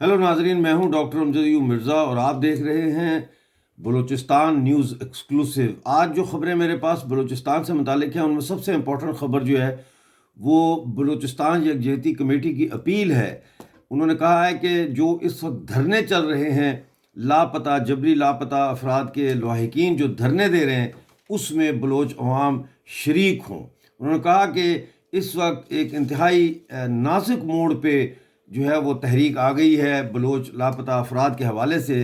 Hello नाजरीन, मैं हूं डॉक्टर अमजद मिर्ज़ा और आप देख रहे हैं बलूचिस्तान न्यूज़ एक्सक्लूसिव। आज जो ख़बरें मेरे पास बलूचिस्तान से मुतालिक हैं उनमें सबसे इम्पोर्टेंट ख़बर जो है वो बलूचिस्तान यकजहती कमेटी की अपील है। उन्होंने कहा है कि जो इस वक्त धरने चल रहे हैं, लापता जबरी लापता अफराद के लवाहिकीन जो धरने दे रहे हैं उसमें बलोच अवाम शरीक हों। उन्होंने कहा कि इस वक्त एक इंतहाई नाजुक मोड़ पे जो है वो तहरीक आ गई है बलोच लापता अफराद के हवाले से।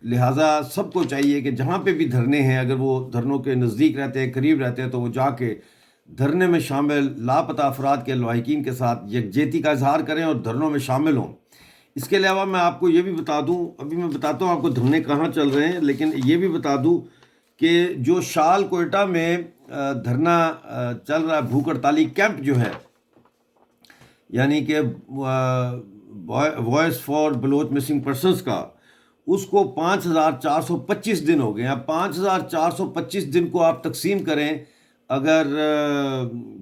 लिहाजा सबको चाहिए कि जहाँ पे भी धरने हैं, अगर वो धरनों के नज़दीक रहते हैं, करीब रहते हैं, तो वो जाके धरने में शामिल लापता अफराद के लवाहिकीन के साथ यकजहती का इजहार करें और धरनों में शामिल हों। इसके अलावा मैं आपको ये भी बता दूँ, अभी मैं बताता हूँ आपको धरने कहाँ चल रहे हैं, लेकिन ये भी बता दूँ कि जो शाल कोयटा में धरना चल रहा है, भूख हड़ताली कैंप जो है, यानी कि voice for Baloch missing persons का, उसको 5425 दिन हो गए हैं। 5425 दिन को आप तकसीम करें अगर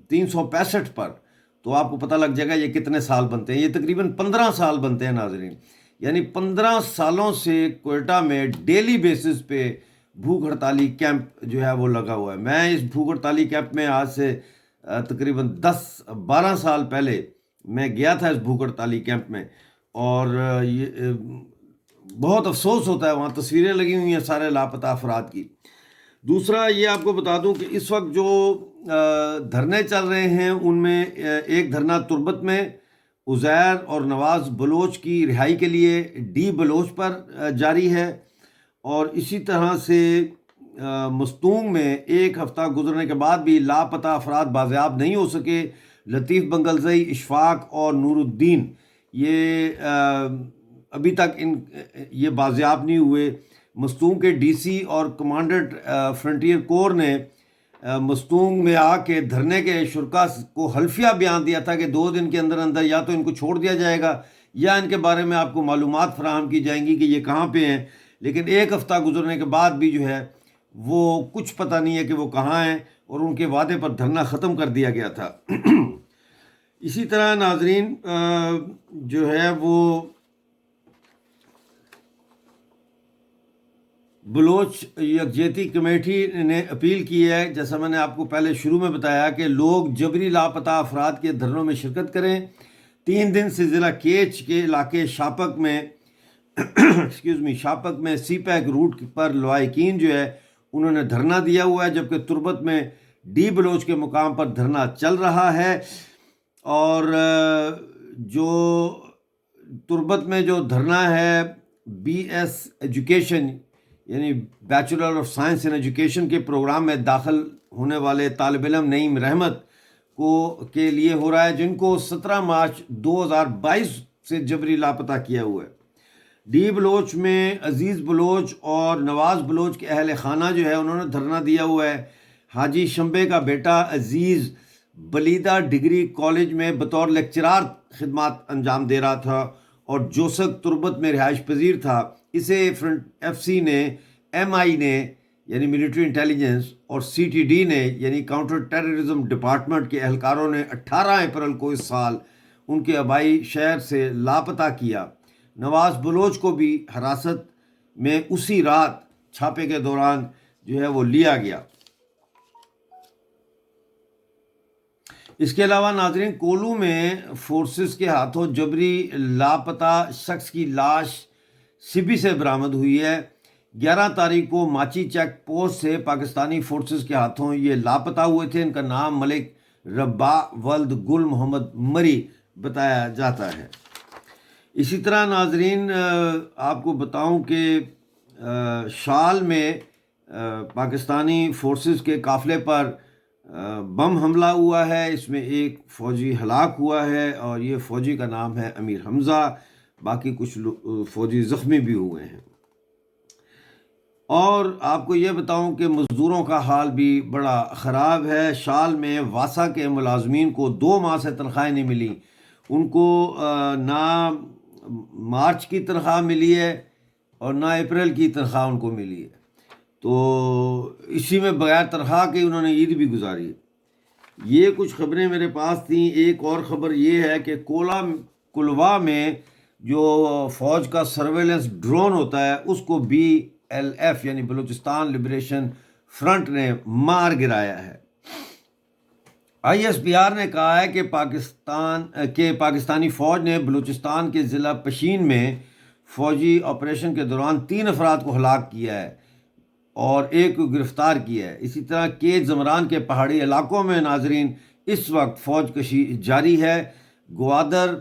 365 पर, तो आपको पता लग जाएगा ये कितने साल बनते हैं। ये तकरीबन 15 साल बनते हैं नाजरीन। यानी 15 सालों से कोयटा में डेली बेसिस पे भूख हड़ताली कैंप जो है वो लगा हुआ है। मैं इस भूख हड़ताली कैंप में आज से तकरीबन 10-12 साल पहले मैं गया था इस भूख हड़ताली कैंप में, और ये बहुत अफसोस होता है। वहाँ तस्वीरें लगी हुई हैं सारे लापता अफराद की। दूसरा ये आपको बता दूं कि इस वक्त जो धरने चल रहे हैं उनमें एक धरना तुर्बत में उज़ैर और नवाज़ बलोच की रिहाई के लिए डी बलोच पर जारी है, और इसी तरह से मस्तूंग में एक हफ़्ता गुजरने के बाद भी लापता अफराद बाज़याब नहीं हो सके। लतीफ़ बंगलज़ई, इशफाक और नूरुद्दीन ये अभी तक ये बाज़याब नहीं हुए। मस्तूंग के डीसी और कमांडेंट फ्रंटियर कोर ने मस्तूंग में आके धरने के शुरका को हल्फिया बयान दिया था कि 2 दिन के अंदर अंदर या तो इनको छोड़ दिया जाएगा या इनके बारे में आपको मालूमात फराहम की जाएंगी कि ये कहाँ पे हैं। लेकिन एक हफ़्ता गुजरने के बाद भी जो है वो कुछ पता नहीं है कि वो कहाँ हैं, और उनके वादे पर धरना ख़त्म कर दिया गया था। इसी तरह नाजरीन जो है वो बलोच यकजहती कमेटी ने अपील की है, जैसा मैंने आपको पहले शुरू में बताया, कि लोग जबरी लापता अफराद के धरनों में शिरकत करें। 3 दिन से ज़िला केच के इलाके शापक में शापक में सी पैक रूट पर लवाहिकीन जो है उन्होंने धरना दिया हुआ है, जबकि तुर्बत में डी बलोच के मुकाम पर धरना चल रहा है। और जो तुर्बत में जो धरना है BS एजुकेशन यानी bachelor of science in education के प्रोग्राम में दाखिल होने वाले तालिब इल्म नईम रहमत के लिए हो रहा है, जिनको 17 मार्च 2022 से जबरी लापता किया हुआ है। डी बलोच में अजीज़ बलोच और नवाज़ बलोच के अहल खाना जो है उन्होंने धरना दिया हुआ है। हाजी शंबे का बेटा अजीज़ बलीदा डिग्री कॉलेज में बतौर लेक्चरार खिदमात अंजाम दे रहा था और जोसक तुर्बत में रिहाइश पजीर था। इसे फ्रंट FC ने, MI ने यानी मिलिट्री इंटेलिजेंस और CTD ने यानी काउंटर टेररिज्म डिपार्टमेंट के एहलकारों ने 18 अप्रैल को इस साल उनके आबाई शहर से लापता किया। नवाज़ बलोच को भी हिरासत में उसी रात छापे के दौरान जो है वो लिया गया। इसके अलावा नाजरीन कोलू में फोर्सेस के हाथों जबरी लापता शख्स की लाश सिबी से बरामद हुई है। 11 तारीख को माची चेक पोस्ट से पाकिस्तानी फोर्सेस के हाथों ये लापता हुए थे। इनका नाम मलिक रब्बा वल्द गुल मोहम्मद मरी बताया जाता है। इसी तरह नाजरीन आपको बताऊं कि शाल में पाकिस्तानी फोर्सेस के काफ़िले पर बम हमला हुआ है। इसमें एक फ़ौजी हलाक हुआ है और ये फ़ौजी का नाम है अमीर हमज़ा। बाकी कुछ फ़ौजी ज़ख्मी भी हुए हैं। और आपको ये बताऊं कि मज़दूरों का हाल भी बड़ा ख़राब है। शाल में वासा के मुलाजमीन को 2 माह से तनख्वाहें नहीं मिली। उनको ना मार्च की तनख्वाह मिली है और ना अप्रैल की तनख्वाह उनको मिली है। तो इसी में बगैर तनख्वाह के उन्होंने ईद भी गुजारी। ये कुछ ख़बरें मेरे पास थी। एक और ख़बर ये है कि कुलवा में جو فوج کا سرویلنس ڈرون ہوتا ہے اس کو BLF یعنی بلوچستان لبریشن فرنٹ نے مار گرایا ہے۔ ISPR نے کہا ہے کہ پاکستانی فوج نے بلوچستان کے ضلع پشین میں فوجی آپریشن کے دوران 3 افراد کو ہلاک کیا ہے اور 1 کو گرفتار کیا ہے۔ اسی طرح کیج زمران کے پہاڑی علاقوں میں ناظرین اس وقت فوج کشی جاری ہے۔ گوادر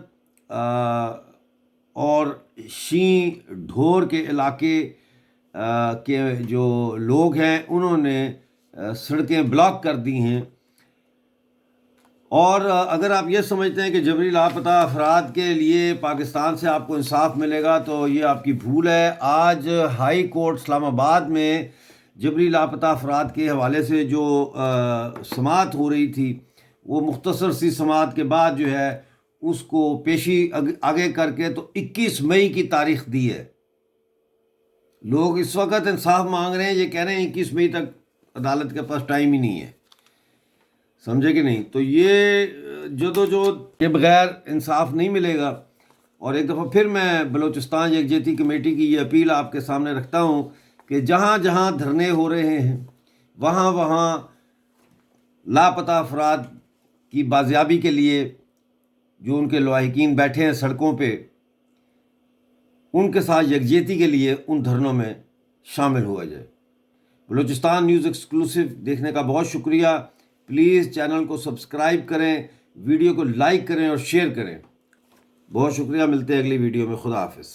اور شین ڈھور کے علاقے کے جو لوگ ہیں انہوں نے سڑکیں بلاک کر دی ہیں۔ اور اگر آپ یہ سمجھتے ہیں کہ جبری لاپتہ افراد کے لیے پاکستان سے آپ کو انصاف ملے گا تو یہ آپ کی بھول ہے۔ آج ہائی کورٹ اسلام آباد میں جبری لاپتہ افراد کے حوالے سے جو سماعت ہو رہی تھی وہ مختصر سی سماعت کے بعد جو ہے اس کو پیشی آگے کر کے تو 21 مئی کی تاریخ دی ہے۔ لوگ اس وقت انصاف مانگ رہے ہیں، یہ کہہ رہے ہیں 21 مئی تک عدالت کے پاس ٹائم ہی نہیں ہے، سمجھے کہ نہیں؟ تو یہ جدوجہد کے بغیر انصاف نہیں ملے گا۔ اور ایک دفعہ پھر میں بلوچستان یکجہتی کمیٹی کی یہ اپیل آپ کے سامنے رکھتا ہوں کہ جہاں جہاں دھرنے ہو رہے ہیں وہاں وہاں لاپتہ افراد کی بازیابی کے لیے جو ان کے لواحقین بیٹھے ہیں سڑکوں پہ، ان کے ساتھ یکجہتی کے لیے ان دھرنوں میں شامل ہوا جائے۔ بلوچستان نیوز ایکسکلوسیو دیکھنے کا بہت شکریہ۔ پلیز چینل کو سبسکرائب کریں، ویڈیو کو لائک کریں اور شیئر کریں۔ بہت شکریہ، ملتے ہیں اگلی ویڈیو میں۔ خدا حافظ۔